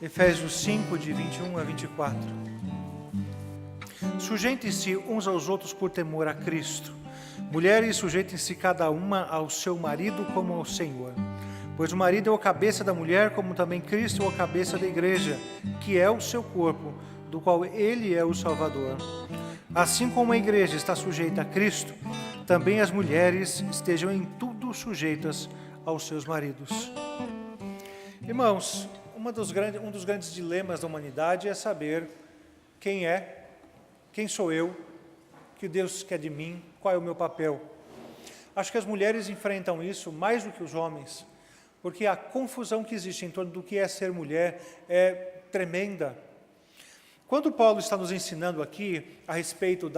Efésios 5, de 21 a 24. Sujeitem-se uns aos outros por temor a Cristo. Mulheres, sujeitem-se cada uma ao seu marido como ao Senhor. Pois o marido é o cabeça da mulher, como também Cristo é o cabeça da igreja, que é o seu corpo, do qual ele é o Salvador. Assim como a igreja está sujeita a Cristo, também as mulheres estejam em tudo sujeitas aos seus maridos. Irmãos, um dos grandes dilemas da humanidade é saber quem sou eu, o que Deus quer de mim, qual é o meu papel. Acho que as mulheres enfrentam isso mais do que os homens, porque a confusão que existe em torno do que é ser mulher é tremenda. Quando Paulo está nos ensinando aqui a respeito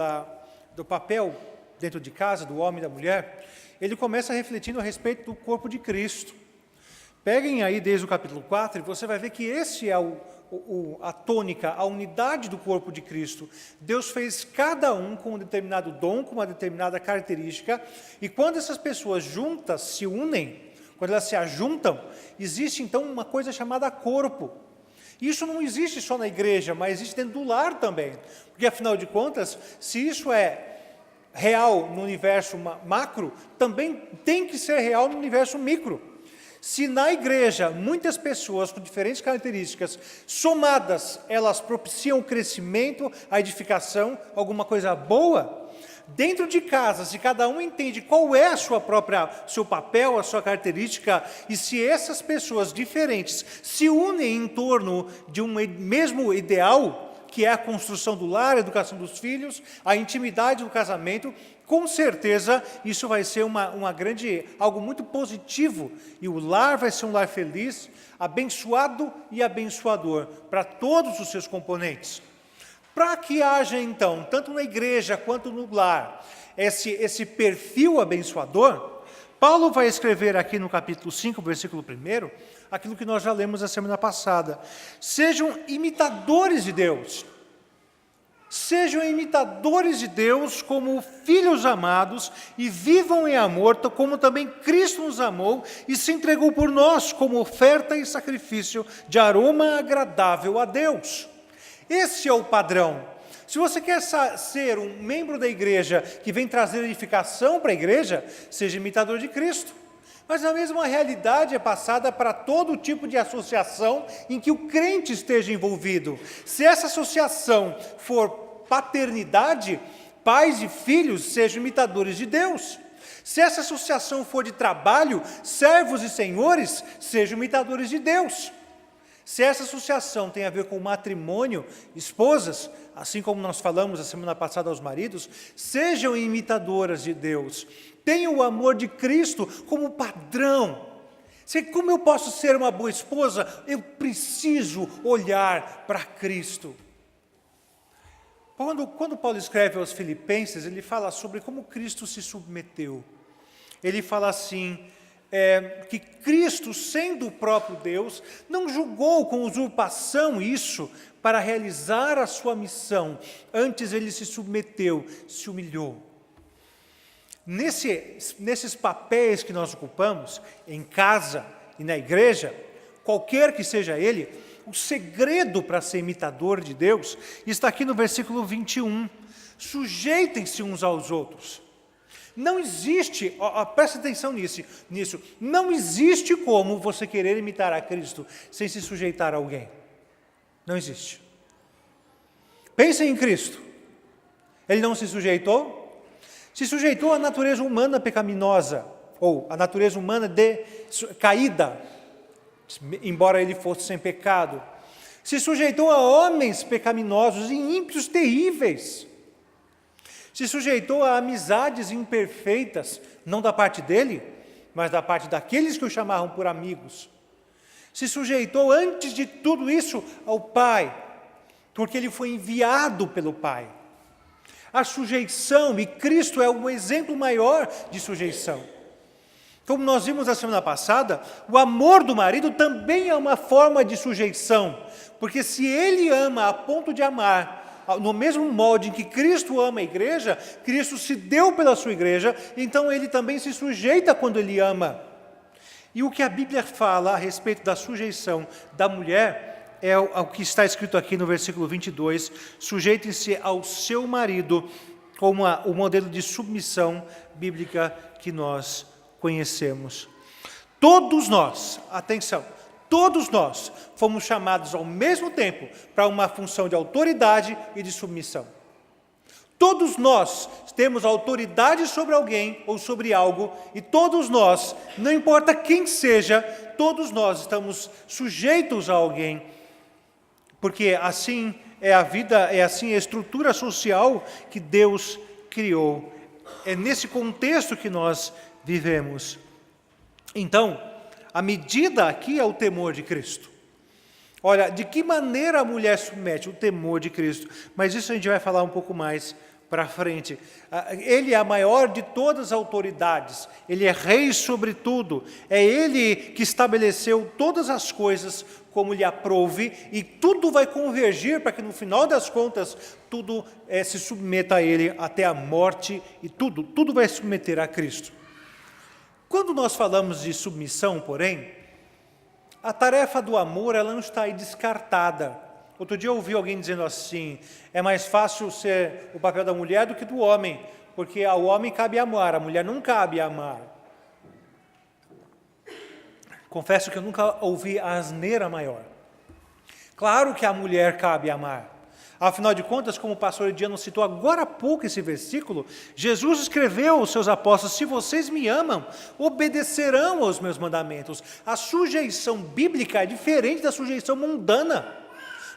do papel dentro de casa, do homem e da mulher, ele começa refletindo a respeito do corpo de Cristo. Peguem aí desde o capítulo 4 e você vai ver que esse é a tônica, a unidade do corpo de Cristo. Deus fez cada um com um determinado dom, com uma determinada característica, e quando essas pessoas juntas se unem, quando elas se ajuntam, existe então uma coisa chamada corpo. Isso não existe só na igreja, mas existe dentro do lar também, porque afinal de contas, se isso é real no universo macro, também tem que ser real no universo micro. Se na igreja muitas pessoas com diferentes características somadas, elas propiciam o crescimento, a edificação, alguma coisa boa, dentro de casa, se cada um entende qual é seu papel, a sua característica, e se essas pessoas diferentes se unem em torno de um mesmo ideal, que é a construção do lar, a educação dos filhos, a intimidade do casamento, com certeza isso vai ser algo muito positivo, e o lar vai ser um lar feliz, abençoado e abençoador para todos os seus componentes. Para que haja então, tanto na igreja quanto no lar, esse perfil abençoador, Paulo vai escrever aqui no capítulo 5, versículo 1, aquilo que nós já lemos a semana passada. Sejam imitadores de Deus. Sejam imitadores de Deus como filhos amados e vivam em amor, como também Cristo nos amou e se entregou por nós como oferta e sacrifício de aroma agradável a Deus. Esse é o padrão. Se você quer ser um membro da igreja que vem trazer edificação para a igreja, seja imitador de Cristo. Mas a mesma realidade é passada para todo tipo de associação em que o crente esteja envolvido. Se essa associação for paternidade, pais e filhos sejam imitadores de Deus. Se essa associação for de trabalho, servos e senhores sejam imitadores de Deus. Se essa associação tem a ver com matrimônio, esposas, assim como nós falamos a semana passada aos maridos, sejam imitadoras de Deus. Tenham o amor de Cristo como padrão. Como eu posso ser uma boa esposa? Eu preciso olhar para Cristo. Quando Paulo escreve aos Filipenses, ele fala sobre como Cristo se submeteu. Ele fala assim, que Cristo, sendo o próprio Deus, não julgou com usurpação isso para realizar a sua missão. Antes ele se submeteu, se humilhou. Nesses papéis que nós ocupamos, em casa e na igreja, qualquer que seja ele, o segredo para ser imitador de Deus está aqui no versículo 21. Sujeitem-se uns aos outros. Não existe, presta atenção nisso, não existe como você querer imitar a Cristo sem se sujeitar a alguém. Não existe. Pensem em Cristo. Ele não se sujeitou? Se sujeitou à natureza humana pecaminosa, ou à natureza humana caída, embora ele fosse sem pecado. Se sujeitou a homens pecaminosos e ímpios terríveis. Se sujeitou a amizades imperfeitas, não da parte dele, mas da parte daqueles que o chamavam por amigos. Se sujeitou, antes de tudo isso, ao Pai, porque ele foi enviado pelo Pai. A sujeição, e Cristo é um exemplo maior de sujeição. Como nós vimos na semana passada, o amor do marido também é uma forma de sujeição, porque se ele ama a ponto de amar, no mesmo molde em que Cristo ama a igreja, Cristo se deu pela sua igreja, então ele também se sujeita quando ele ama. E o que a Bíblia fala a respeito da sujeição da mulher é o que está escrito aqui no versículo 22, sujeitem-se ao seu marido, como o modelo de submissão bíblica que nós conhecemos. Todos nós, atenção, todos nós fomos chamados ao mesmo tempo para uma função de autoridade e de submissão. Todos nós temos autoridade sobre alguém ou sobre algo, e todos nós, não importa quem seja, todos nós estamos sujeitos a alguém, porque assim é a vida, é assim a estrutura social que Deus criou. É nesse contexto que nós vivemos. Então, a medida aqui é o temor de Cristo. Olha, de que maneira a mulher submete? O temor de Cristo. Mas isso a gente vai falar um pouco mais para frente. Ele é a maior de todas as autoridades. Ele é rei sobre tudo. É Ele que estabeleceu todas as coisas como lhe aprouve, e tudo vai convergir para que no final das contas tudo se submeta a Ele até a morte, e tudo vai se submeter a Cristo. Quando nós falamos de submissão, porém, a tarefa do amor ela não está aí descartada. Outro dia eu ouvi alguém dizendo assim, é mais fácil ser o papel da mulher do que do homem, porque ao homem cabe amar, a mulher não cabe amar. Confesso que eu nunca ouvi a asneira maior. Claro que a mulher cabe amar. Afinal de contas, como o pastor Ediano citou agora há pouco esse versículo, Jesus escreveu aos seus apóstolos, se vocês me amam, obedecerão aos meus mandamentos. A sujeição bíblica é diferente da sujeição mundana,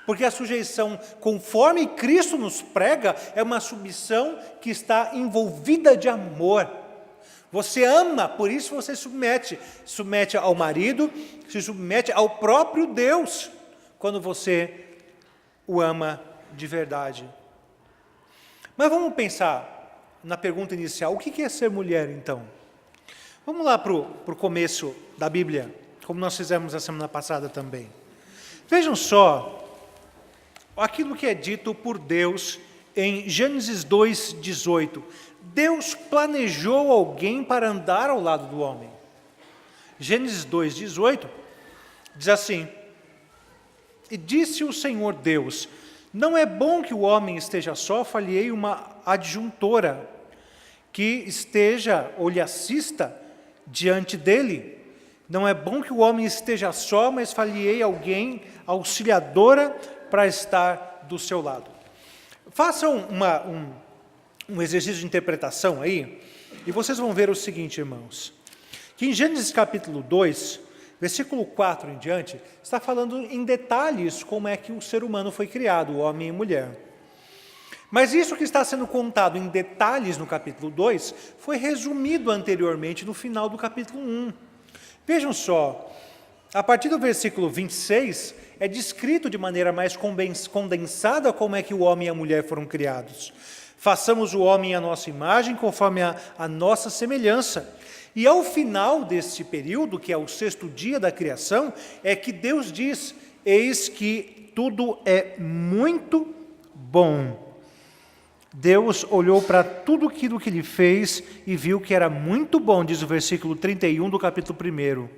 porque a sujeição conforme Cristo nos prega é uma submissão que está envolvida de amor. Você ama, por isso você submete ao marido, se submete ao próprio Deus, quando você o ama de verdade. Mas vamos pensar na pergunta inicial, o que é ser mulher então? Vamos lá para o começo da Bíblia, como nós fizemos a semana passada também. Vejam só aquilo que é dito por Deus em Gênesis 2:18. Deus planejou alguém para andar ao lado do homem. Gênesis 2:18 diz assim, e disse o Senhor Deus, não é bom que o homem esteja só, falhei uma adjuntora, que esteja ou lhe assista diante dele. Não é bom que o homem esteja só, mas falhei alguém auxiliadora para estar do seu lado. Façam um exercício de interpretação aí, e vocês vão ver o seguinte, irmãos, que em Gênesis capítulo 2, versículo 4 em diante, está falando em detalhes como é que o ser humano foi criado, o homem e mulher. Mas isso que está sendo contado em detalhes no capítulo 2, foi resumido anteriormente no final do capítulo 1. Vejam só, a partir do versículo 26, é descrito de maneira mais condensada como é que o homem e a mulher foram criados. Façamos o homem à nossa imagem, conforme a nossa semelhança. E ao final desse período, que é o 6º dia da criação, é que Deus diz, eis que tudo é muito bom. Deus olhou para tudo aquilo que Ele fez e viu que era muito bom, diz o versículo 31 do capítulo 1.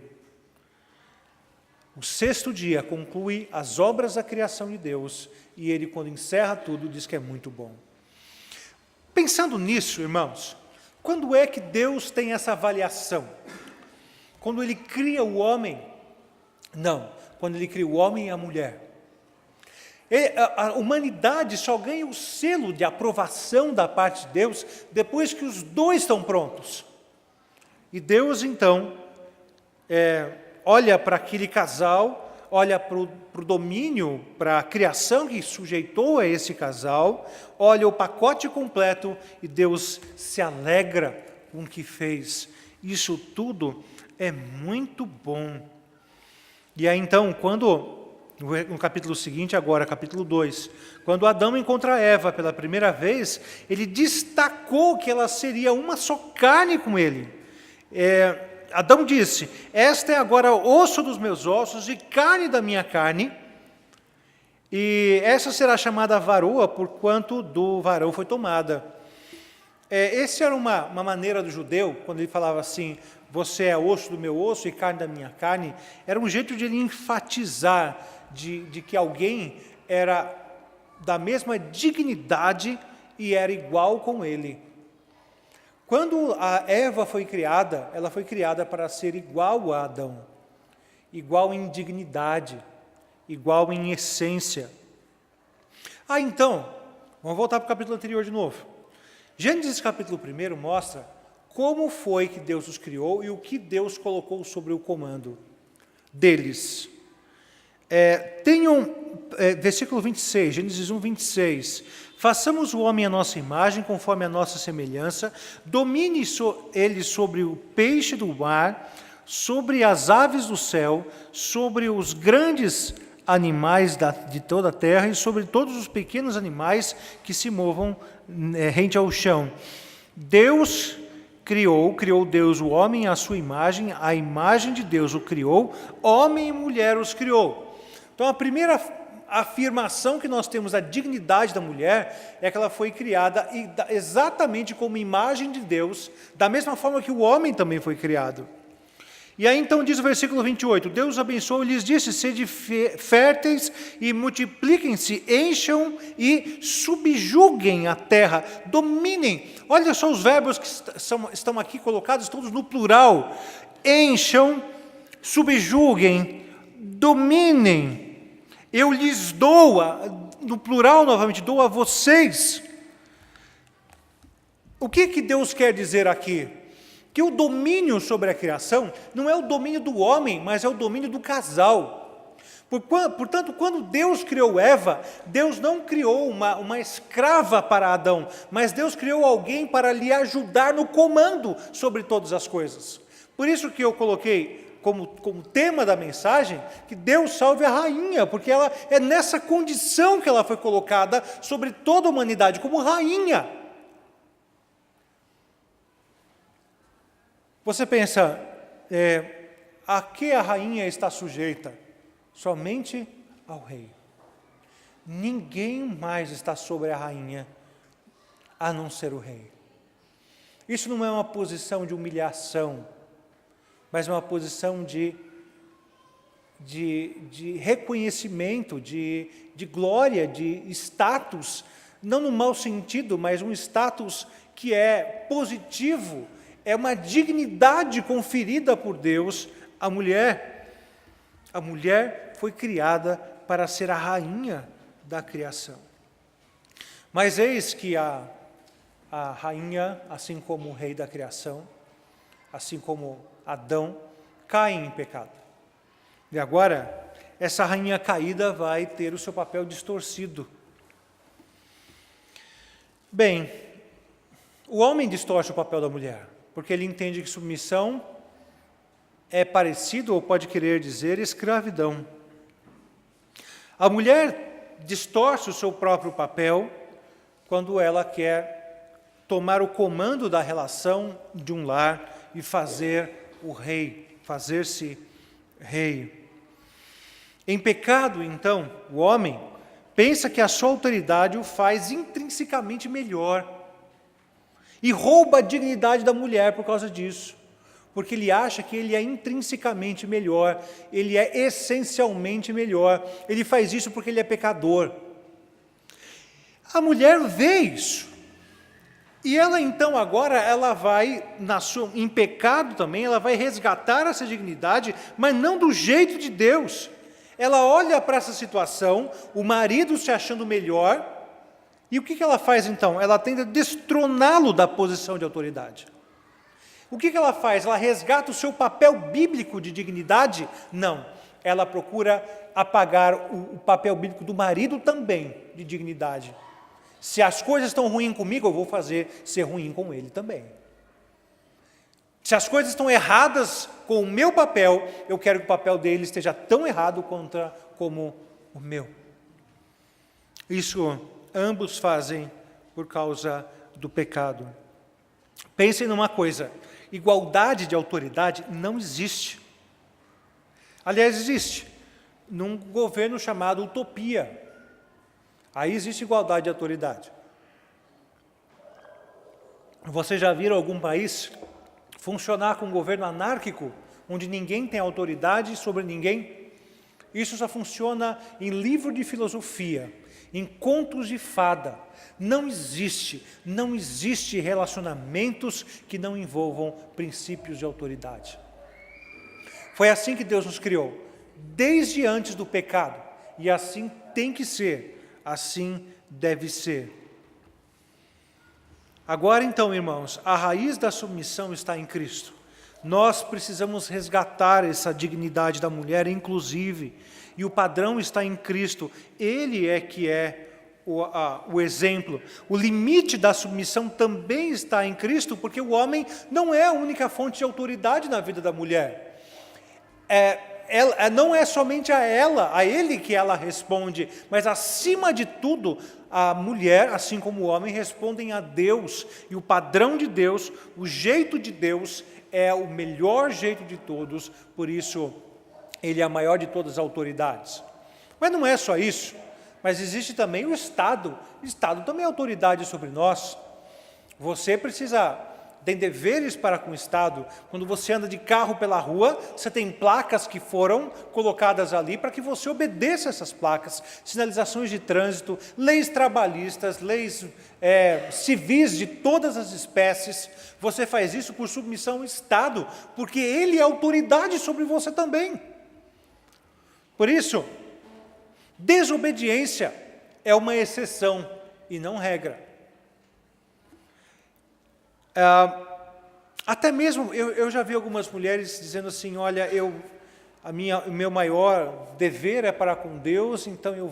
O 6º dia conclui as obras da criação de Deus, e Ele, quando encerra tudo, diz que é muito bom. Pensando nisso, irmãos, quando é que Deus tem essa avaliação? Quando Ele cria o homem? Não, quando Ele cria o homem e a mulher. A humanidade só ganha o selo de aprovação da parte de Deus depois que os dois estão prontos. E Deus, então, olha para aquele casal, olha para o domínio, para a criação que sujeitou a esse casal, olha o pacote completo e Deus se alegra com o que fez. Isso tudo é muito bom. E aí então, no capítulo seguinte, agora, capítulo 2, quando Adão encontra Eva pela primeira vez, ele destacou que ela seria uma só carne com ele. Adão disse, esta é agora osso dos meus ossos e carne da minha carne. E essa será chamada varoa, porquanto do varão foi tomada. Essa era uma maneira do judeu, quando ele falava assim, você é osso do meu osso e carne da minha carne, era um jeito de ele enfatizar de que alguém era da mesma dignidade e era igual com ele. Quando a Eva foi criada, ela foi criada para ser igual a Adão, igual em dignidade, igual em essência. Então, vamos voltar para o capítulo anterior de novo. Gênesis capítulo 1 mostra como foi que Deus os criou e o que Deus colocou sobre o comando deles. Versículo 26, Gênesis 1, 26. Façamos o homem à nossa imagem, conforme a nossa semelhança, domine ele sobre o peixe do mar, sobre as aves do céu, sobre os grandes animais de toda a terra e sobre todos os pequenos animais que se movam rente ao chão. Deus criou Deus o homem à sua imagem, a imagem de Deus o criou, homem e mulher os criou. Então a primeira afirmação que nós temos da dignidade da mulher é que ela foi criada exatamente como imagem de Deus, da mesma forma que o homem também foi criado. E aí então diz o versículo 28, Deus abençoou e lhes disse, sede férteis e multipliquem-se, encham e subjuguem a terra, dominem. Olha só os verbos que estão aqui colocados, todos no plural. Encham, subjuguem, dominem. Eu lhes dou, no plural novamente, dou a vocês. O que Deus quer dizer aqui? Que o domínio sobre a criação não é o domínio do homem, mas é o domínio do casal. Portanto, quando Deus criou Eva, Deus não criou uma escrava para Adão, mas Deus criou alguém para lhe ajudar no comando sobre todas as coisas. Por isso que eu coloquei como tema da mensagem que Deus salve a rainha, porque ela é nessa condição que ela foi colocada sobre toda a humanidade, como rainha. Você pensa, a que a rainha está sujeita? Somente ao rei. Ninguém mais está sobre a rainha, a não ser o rei. Isso não é uma posição de humilhação, mas é uma posição de reconhecimento, de glória, de status, não no mau sentido, mas um status que é positivo. É uma dignidade conferida por Deus à mulher. A mulher foi criada para ser a rainha da criação. Mas eis que a rainha, assim como o rei da criação, assim como Adão, caem em pecado. E agora, essa rainha caída vai ter o seu papel distorcido. Bem, o homem distorce o papel da mulher, porque ele entende que submissão é parecido, ou pode querer dizer, escravidão. A mulher distorce o seu próprio papel quando ela quer tomar o comando da relação de um lar e fazer-se rei. Em pecado, então, o homem pensa que a sua autoridade o faz intrinsecamente melhor e rouba a dignidade da mulher por causa disso, porque ele acha que ele é intrinsecamente melhor, ele é essencialmente melhor, ele faz isso porque ele é pecador. A mulher vê isso, e ela então agora, ela vai, em pecado também, ela vai resgatar essa dignidade, mas não do jeito de Deus. Ela olha para essa situação, o marido se achando melhor, e o que ela faz então? Ela tenta destroná-lo da posição de autoridade. O que ela faz? Ela resgata o seu papel bíblico de dignidade? Não. Ela procura apagar o papel bíblico do marido também de dignidade. Se as coisas estão ruins comigo, eu vou fazer ser ruim com ele também. Se as coisas estão erradas com o meu papel, eu quero que o papel dele esteja tão errado como o meu. Isso ambos fazem por causa do pecado. Pensem numa coisa, igualdade de autoridade não existe. Aliás, existe num governo chamado utopia. Aí existe igualdade de autoridade. Você já viram algum país funcionar com um governo anárquico, onde ninguém tem autoridade sobre ninguém? Isso só funciona em livro de filosofia, em contos de fada. Não existe relacionamentos que não envolvam princípios de autoridade. Foi assim que Deus nos criou, desde antes do pecado. E assim tem que ser, assim deve ser. Agora então, irmãos, a raiz da submissão está em Cristo. Nós precisamos resgatar essa dignidade da mulher, inclusive, e o padrão está em Cristo. Ele é que é o exemplo. O limite da submissão também está em Cristo, porque o homem não é a única fonte de autoridade na vida da mulher. Não é somente a ele que ela responde, mas acima de tudo, a mulher, assim como o homem, respondem a Deus. E o padrão de Deus, o jeito de Deus, é o melhor jeito de todos, por isso ele é a maior de todas as autoridades. Mas não é só isso, mas existe também o Estado. O Estado também é autoridade sobre nós. Você tem deveres para com o Estado. Quando você anda de carro pela rua, você tem placas que foram colocadas ali para que você obedeça essas placas, sinalizações de trânsito, leis trabalhistas, leis civis de todas as espécies. Você faz isso por submissão ao Estado, porque ele é autoridade sobre você também. Por isso, desobediência é uma exceção e não regra. Até mesmo, eu já vi algumas mulheres dizendo assim, olha, o meu maior dever é para com Deus, então eu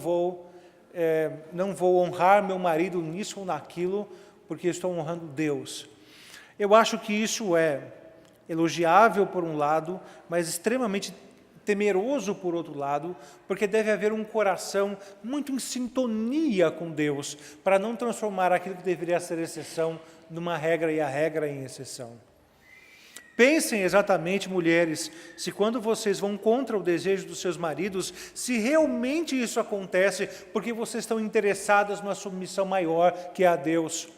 não vou honrar meu marido nisso ou naquilo, porque estou honrando Deus. Eu acho que isso é elogiável por um lado, mas extremamente temeroso por outro lado, porque deve haver um coração muito em sintonia com Deus, para não transformar aquilo que deveria ser exceção numa regra e a regra em exceção. Pensem exatamente, mulheres, se quando vocês vão contra o desejo dos seus maridos, se realmente isso acontece porque vocês estão interessadas numa submissão maior que é a Deus.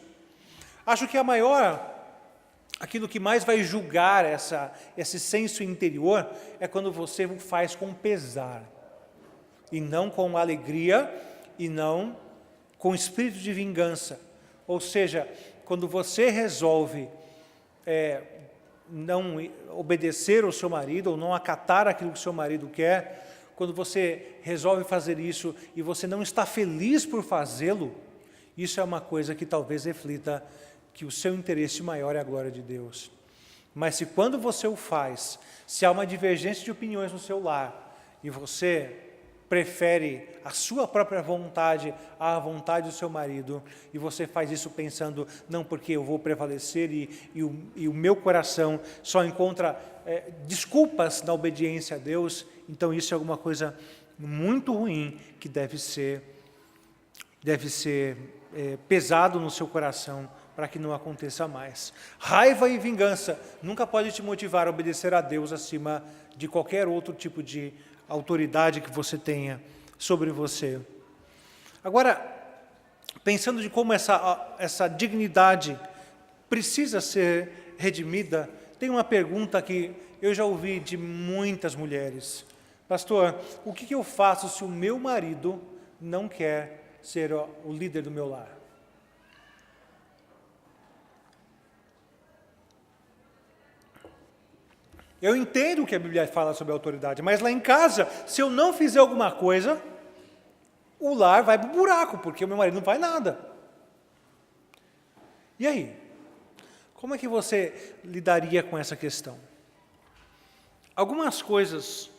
Acho que aquilo que mais vai julgar esse senso interior é quando você o faz com pesar, e não com alegria, e não com espírito de vingança. Ou seja, quando você resolve não obedecer ao seu marido, ou não acatar aquilo que o seu marido quer, quando você resolve fazer isso e você não está feliz por fazê-lo, isso é uma coisa que talvez reflita que o seu interesse maior é a glória de Deus. Mas se quando você o faz, se há uma divergência de opiniões no seu lar, e você prefere a sua própria vontade à vontade do seu marido, e você faz isso pensando, não, porque eu vou prevalecer e o meu coração só encontra desculpas na obediência a Deus, então isso é alguma coisa muito ruim que deve ser pesado no seu coração para que não aconteça mais. Raiva e vingança nunca pode te motivar a obedecer a Deus acima de qualquer outro tipo de autoridade que você tenha sobre você. Agora, pensando de como essa dignidade precisa ser redimida, tem uma pergunta que eu já ouvi de muitas mulheres. Pastor, o que eu faço se o meu marido não quer ser o líder do meu lar? Eu entendo o que a Bíblia fala sobre a autoridade, mas lá em casa, se eu não fizer alguma coisa, o lar vai para o buraco, porque o meu marido não faz nada. E aí? Como é que você lidaria com essa questão? Algumas coisas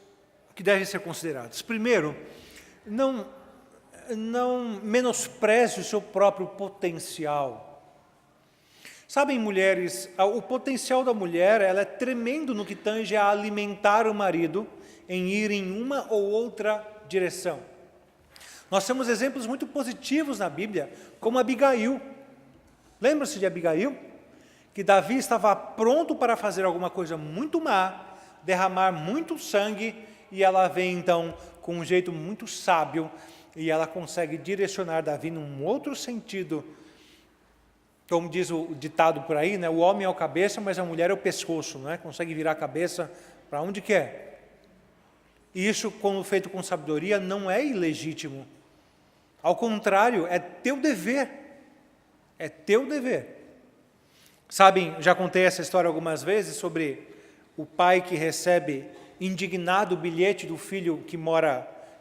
que devem ser consideradas. Primeiro, não menospreze o seu próprio potencial. Sabem, mulheres, o potencial da mulher ela é tremendo no que tange a alimentar o marido em ir em uma ou outra direção. Nós temos exemplos muito positivos na Bíblia, como Abigail. Lembra-se de Abigail? Que Davi estava pronto para fazer alguma coisa muito má, derramar muito sangue, e ela vem então com um jeito muito sábio e ela consegue direcionar Davi num outro sentido. Como diz o ditado por aí, né? O homem é o cabeça, mas a mulher é o pescoço, né? Consegue virar a cabeça para onde quer. E isso, quando feito com sabedoria, não é ilegítimo. Ao contrário, é teu dever. É teu dever. Sabem, já contei essa história algumas vezes sobre o pai que recebe indignado o bilhete do filho que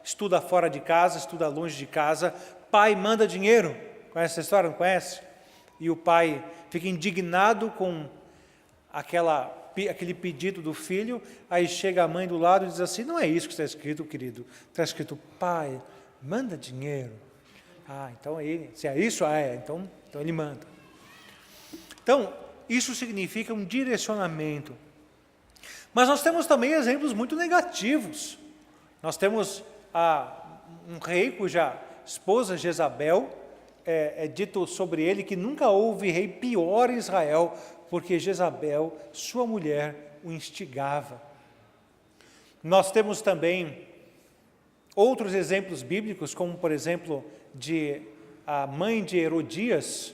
estuda fora de casa, estuda longe de casa. Pai, manda dinheiro. Conhece essa história? Não conhece? E o pai fica indignado com aquele pedido do filho, aí chega a mãe do lado e diz assim, não é isso que está escrito, querido. Está escrito, pai, manda dinheiro. Ah, então se é isso, então ele manda. Então, isso significa um direcionamento. Mas nós temos também exemplos muito negativos. Nós temos um rei cuja esposa Jezabel, é dito sobre ele que nunca houve rei pior em Israel, porque Jezabel, sua mulher, o instigava. Nós temos também outros exemplos bíblicos, como por exemplo, a mãe de Herodias.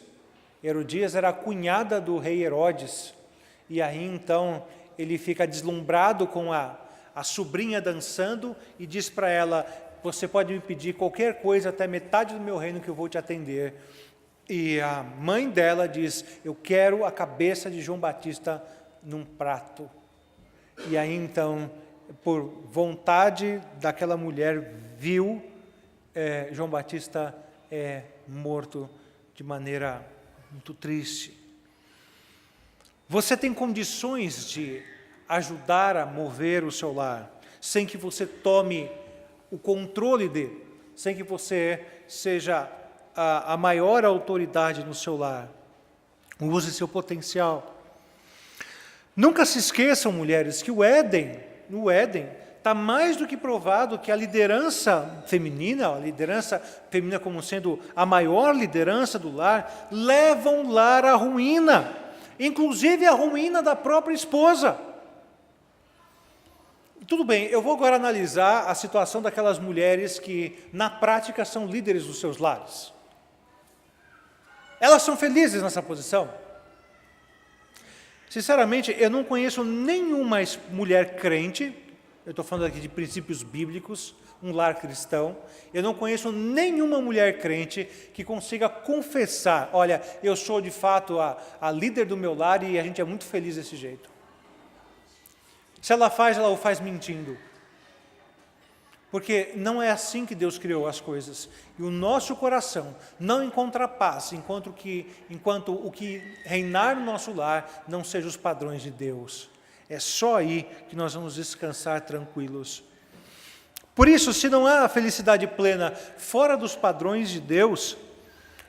Herodias era a cunhada do rei Herodes, e aí então ele fica deslumbrado com a sobrinha dançando e diz para ela, você pode me pedir qualquer coisa, até metade do meu reino que eu vou te atender. E a mãe dela diz, eu quero a cabeça de João Batista num prato. E aí então, por vontade daquela mulher, viu João Batista morto de maneira muito triste. Você tem condições de ajudar a mover o seu lar, sem que você tome o controle dele, sem que você seja a maior autoridade no seu lar. Use seu potencial. Nunca se esqueçam, mulheres, que no Éden, está mais do que provado que a liderança feminina como sendo a maior liderança do lar, leva um lar à ruína, inclusive a ruína da própria esposa. Tudo bem, eu vou agora analisar a situação daquelas mulheres que, na prática, são líderes dos seus lares. Elas são felizes nessa posição? Sinceramente, eu não conheço nenhuma mulher crente, eu estou falando aqui de princípios bíblicos, um lar cristão, eu não conheço nenhuma mulher crente que consiga confessar, olha, eu sou de fato a líder do meu lar e a gente é muito feliz desse jeito. Se ela o faz mentindo. Porque não é assim que Deus criou as coisas. E o nosso coração não encontra paz enquanto o que reinar no nosso lar não seja os padrões de Deus. É só aí que nós vamos descansar tranquilos. Por isso, se não há felicidade plena fora dos padrões de Deus,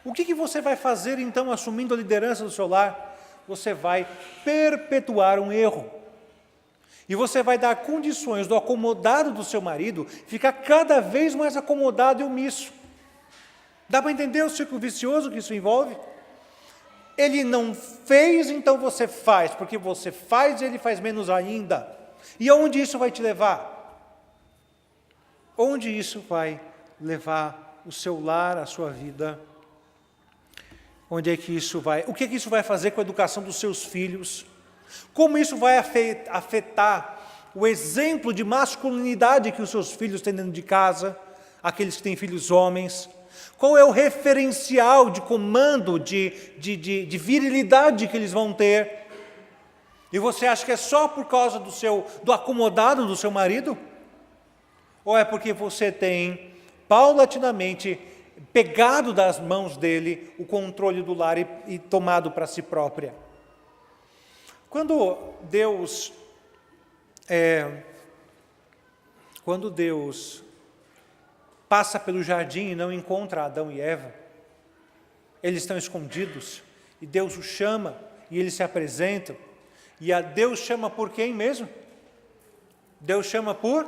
o que você vai fazer então assumindo a liderança do seu lar? Você vai perpetuar um erro. E você vai dar condições do acomodado do seu marido ficar cada vez mais acomodado e omisso. Dá para entender o ciclo vicioso que isso envolve? Ele não fez, então você faz, porque você faz, ele faz menos ainda. E aonde isso vai te levar? Onde isso vai levar o seu lar, a sua vida? Onde é que isso vai? O que é que isso vai fazer com a educação dos seus filhos? Como isso vai afetar o exemplo de masculinidade que os seus filhos têm dentro de casa, aqueles que têm filhos homens? Qual é o referencial de comando, de virilidade que eles vão ter? E você acha que é só por causa do acomodado do seu marido? Ou é porque você tem, paulatinamente, pegado das mãos dele o controle do lar e tomado para si própria? Quando Deus passa pelo jardim e não encontra Adão e Eva, eles estão escondidos, e Deus os chama, e eles se apresentam, e Deus chama por quem mesmo? Deus chama por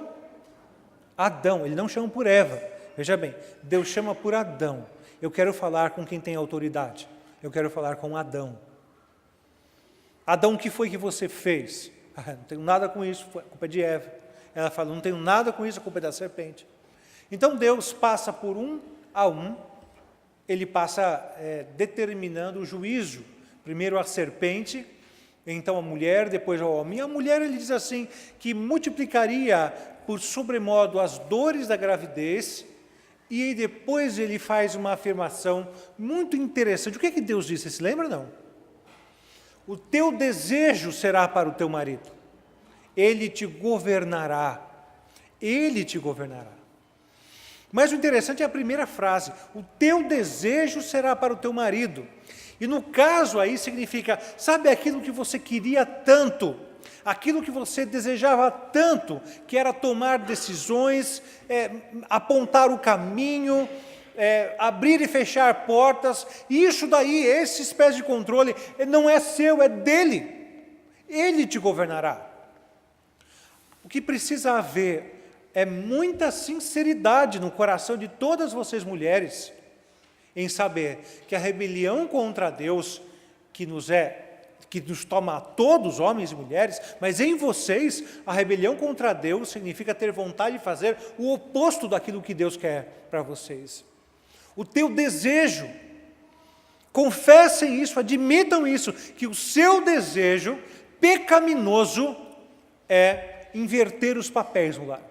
Adão, ele não chama por Eva. Veja bem, Deus chama por Adão. Eu quero falar com quem tem autoridade, eu quero falar com Adão. Adão, o que foi que você fez? Não tenho nada com isso, a culpa é de Eva. Ela fala, não tenho nada com isso, a culpa é da serpente. Então Deus passa por um a um, ele passa determinando o juízo, primeiro a serpente, então a mulher, depois ao homem. E a mulher, ele diz assim, que multiplicaria por sobremodo as dores da gravidez, e aí depois ele faz uma afirmação muito interessante. O que é que Deus disse? Você se lembra, não? O teu desejo será para o teu marido. Ele te governará. Ele te governará. Mas o interessante é a primeira frase. O teu desejo será para o teu marido. E no caso aí significa, sabe aquilo que você queria tanto, aquilo que você desejava tanto, que era tomar decisões, apontar o caminho, abrir e fechar portas, isso daí, esses pés de controle, não é seu, é dele. Ele te governará. O que precisa haver é muita sinceridade no coração de todas vocês mulheres, em saber que a rebelião contra Deus, que nos toma a todos, homens e mulheres, mas em vocês, a rebelião contra Deus significa ter vontade de fazer o oposto daquilo que Deus quer para vocês. O teu desejo, confessem isso, admitam isso, que o seu desejo pecaminoso é inverter os papéis no lar.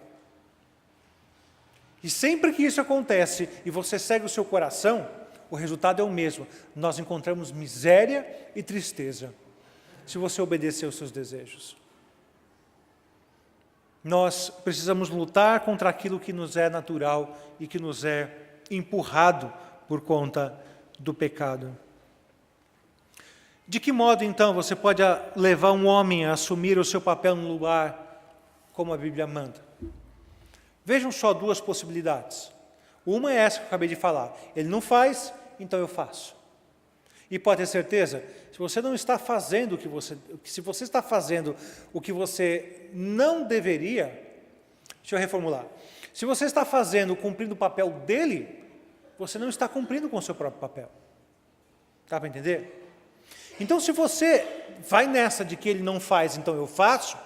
E sempre que isso acontece e você segue o seu coração, o resultado é o mesmo. Nós encontramos miséria e tristeza, se você obedecer aos seus desejos. Nós precisamos lutar contra aquilo que nos é natural e que nos é empurrado por conta do pecado. De que modo, então, você pode levar um homem a assumir o seu papel no lugar, como a Bíblia manda? Vejam só duas possibilidades. Uma é essa que eu acabei de falar. Ele não faz, então eu faço. E pode ter certeza, se você não está fazendo se você está fazendo o que você não deveria, deixa eu reformular. Se você está cumprindo o papel dele, você não está cumprindo com o seu próprio papel. Dá para entender? Então, se você vai nessa de que ele não faz, então eu faço,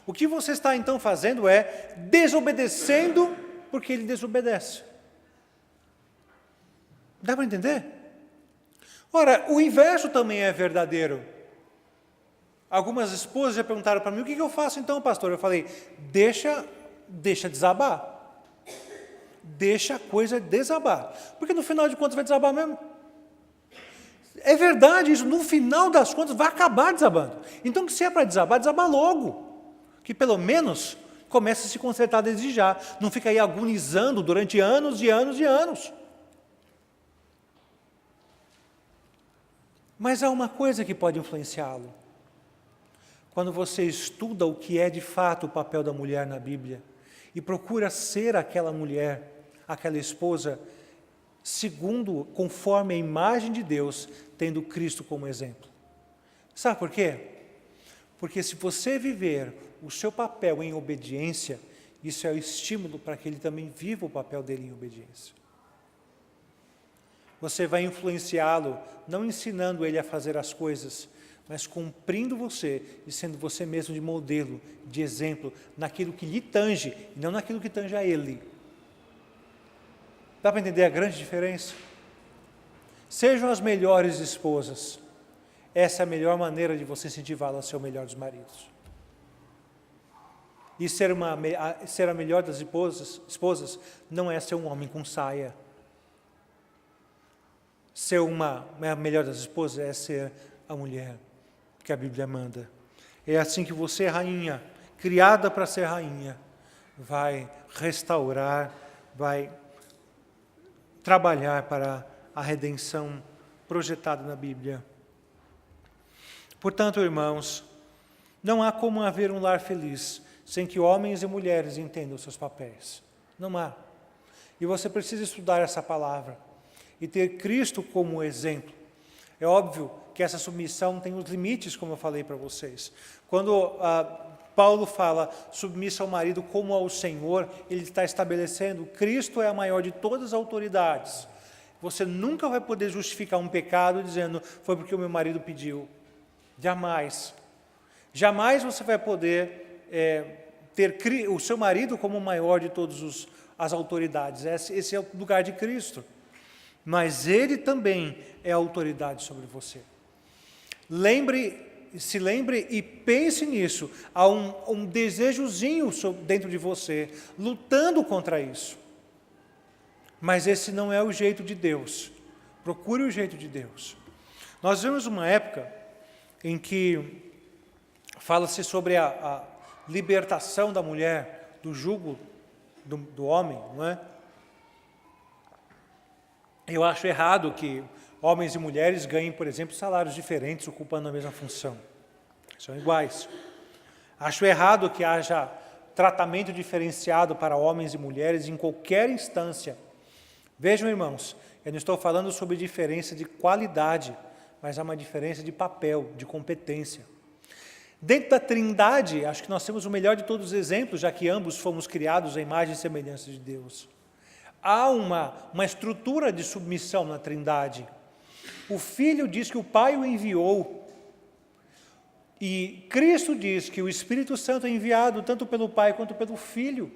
o que você está então fazendo é desobedecendo porque ele desobedece. Dá para entender? Ora, o inverso também é verdadeiro. Algumas esposas já perguntaram para mim, o que eu faço então, pastor? Eu falei, deixa desabar. Deixa a coisa desabar. Porque no final de contas vai desabar mesmo. É verdade isso, no final das contas vai acabar desabando. Então, se é para desabar, desabar logo. Que pelo menos comece a se consertar desde já. Não fica aí agonizando durante anos e anos e anos. Mas há uma coisa que pode influenciá-lo. Quando você estuda o que é de fato o papel da mulher na Bíblia e procura ser aquela mulher, aquela esposa, conforme a imagem de Deus, tendo Cristo como exemplo. Sabe por quê? Porque se você viver o seu papel em obediência, isso é o estímulo para que ele também viva o papel dele em obediência. Você vai influenciá-lo, não ensinando ele a fazer as coisas, mas cumprindo você e sendo você mesmo de modelo, de exemplo, naquilo que lhe tange, e não naquilo que tange a ele. Dá para entender a grande diferença? Sejam as melhores esposas. Essa é a melhor maneira de você incentivá-la a ser o melhor dos maridos. E ser a melhor das esposas não é ser um homem com saia. A melhor das esposas é ser a mulher que a Bíblia manda. É assim que você, rainha, criada para ser rainha, vai restaurar, vai trabalhar para a redenção projetada na Bíblia. Portanto, irmãos, não há como haver um lar feliz sem que homens e mulheres entendam os seus papéis. Não há. E você precisa estudar essa palavra e ter Cristo como exemplo. É óbvio que essa submissão tem os limites, como eu falei para vocês. Quando Paulo fala submissa ao marido como ao Senhor, ele está estabelecendo Cristo é a maior de todas as autoridades. Você nunca vai poder justificar um pecado dizendo foi porque o meu marido pediu. Jamais. Jamais você vai poder ter o seu marido como o maior de todos as autoridades. Esse é o lugar de Cristo. Mas Ele também é a autoridade sobre você. Se lembre e pense nisso. Há um desejozinho dentro de você, lutando contra isso. Mas esse não é o jeito de Deus. Procure o jeito de Deus. Nós vemos uma época em que fala-se sobre a libertação da mulher do jugo do homem, não é? Eu acho errado que homens e mulheres ganhem, por exemplo, salários diferentes ocupando a mesma função. São iguais. Acho errado que haja tratamento diferenciado para homens e mulheres em qualquer instância. Vejam, irmãos, eu não estou falando sobre diferença de qualidade, mas há uma diferença de papel, de competência. Dentro da Trindade, acho que nós temos o melhor de todos os exemplos, já que ambos fomos criados à imagem e semelhança de Deus. Há uma estrutura de submissão na Trindade. O Filho diz que o Pai o enviou. E Cristo diz que o Espírito Santo é enviado tanto pelo Pai quanto pelo Filho.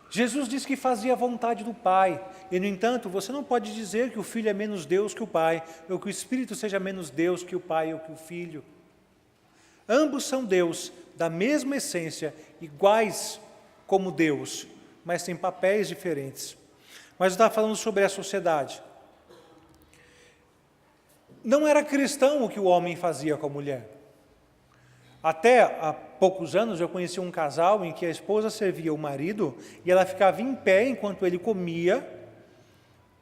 Jesus disse que fazia a vontade do Pai. E, no entanto, você não pode dizer que o Filho é menos Deus que o Pai, ou que o Espírito seja menos Deus que o Pai ou que o Filho. Ambos são Deus, da mesma essência, iguais como Deus, mas têm papéis diferentes. Mas eu estava falando sobre a sociedade. Não era cristão o que o homem fazia com a mulher. Até há poucos anos eu conheci um casal em que a esposa servia o marido e ela ficava em pé enquanto ele comia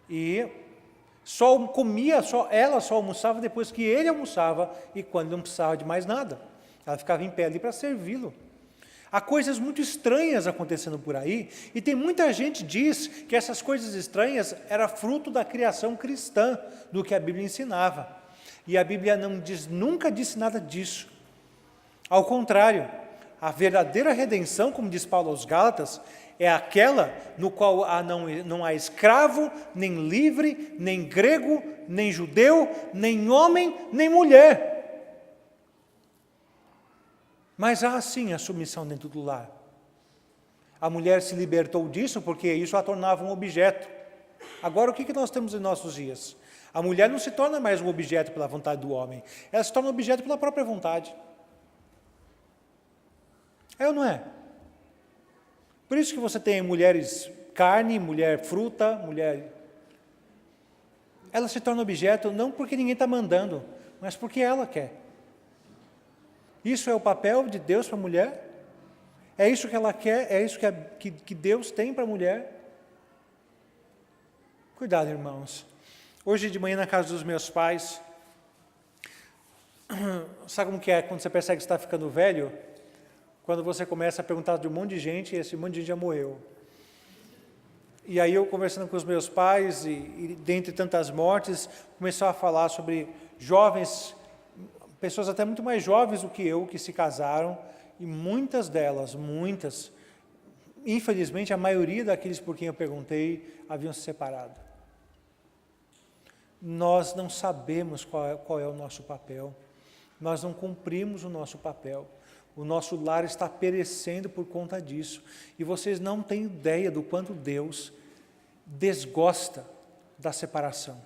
e ela só almoçava depois que ele almoçava e quando não precisava de mais nada. Ela ficava em pé ali para servi-lo. Há coisas muito estranhas acontecendo por aí e tem muita gente que diz que essas coisas estranhas era fruto da criação cristã, do que a Bíblia ensinava. E a Bíblia nunca disse nada disso. Ao contrário, a verdadeira redenção, como diz Paulo aos Gálatas, é aquela no qual não há escravo, nem livre, nem grego, nem judeu, nem homem, nem mulher. Mas há sim a submissão dentro do lar. A mulher se libertou disso porque isso a tornava um objeto. Agora o que nós temos em nossos dias? A mulher não se torna mais um objeto pela vontade do homem, ela se torna um objeto pela própria vontade. É ou não é? Por isso que você tem mulheres carne, mulher fruta, mulher... Ela se torna objeto não porque ninguém está mandando, mas porque ela quer. Isso é o papel de Deus para a mulher? É isso que ela quer? É isso que Deus tem para a mulher? Cuidado, irmãos. Hoje de manhã na casa dos meus pais, sabe como que é quando você percebe que está ficando velho? Quando você começa a perguntar de um monte de gente, e esse monte de gente já morreu. E aí eu conversando com os meus pais, e dentre tantas mortes, começou a falar sobre jovens, pessoas até muito mais jovens do que eu, que se casaram, e muitas delas, infelizmente a maioria daqueles por quem eu perguntei, haviam se separado. Nós não sabemos qual é o nosso papel, nós não cumprimos o nosso papel. O nosso lar está perecendo por conta disso. E vocês não têm ideia do quanto Deus desgosta da separação.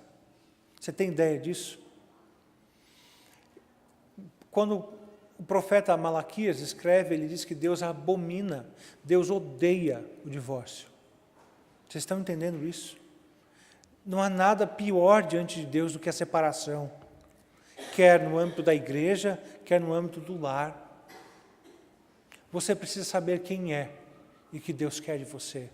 Você tem ideia disso? Quando o profeta Malaquias escreve, ele diz que Deus abomina, Deus odeia o divórcio. Vocês estão entendendo isso? Não há nada pior diante de Deus do que a separação, quer no âmbito da igreja, quer no âmbito do lar. Você precisa saber quem é e o que Deus quer de você.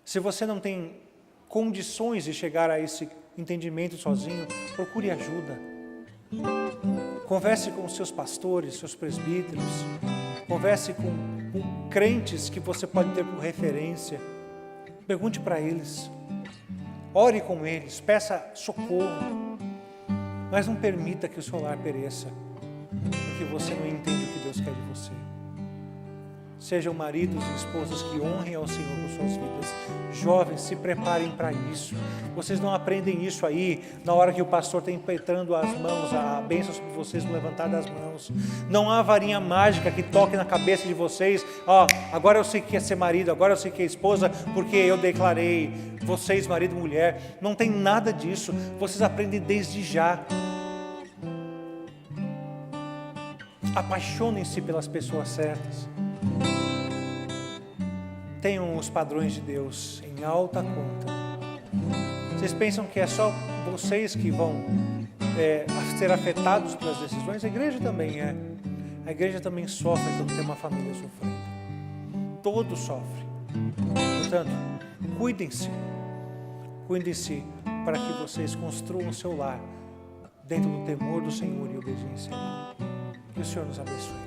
Se você não tem condições de chegar a esse entendimento sozinho, procure ajuda. Converse com os seus pastores, seus presbíteros. Converse com crentes que você pode ter por referência. Pergunte para eles. Ore com eles, peça socorro. Mas não permita que o seu lar pereça, porque você não entende o que Deus quer de você. Sejam maridos e esposas que honrem ao Senhor com suas vidas. Jovens, se preparem para isso. Vocês não aprendem isso aí na hora que o pastor está impetrando as mãos, a bênção sobre vocês no levantar das mãos. Não há varinha mágica que toque na cabeça de vocês. Agora eu sei que é ser marido, agora eu sei que é esposa, porque eu declarei vocês, marido e mulher. Não tem nada disso. Vocês aprendem desde já. Apaixonem-se pelas pessoas certas. Tenham os padrões de Deus em alta conta. Vocês pensam que é só vocês que vão ser afetados pelas decisões? A igreja também é. A igreja também sofre quando tem uma família sofrendo. Todos sofrem. Portanto, cuidem-se. Cuidem-se para que vocês construam o seu lar dentro do temor do Senhor e obediência a Ele. Que o Senhor nos abençoe.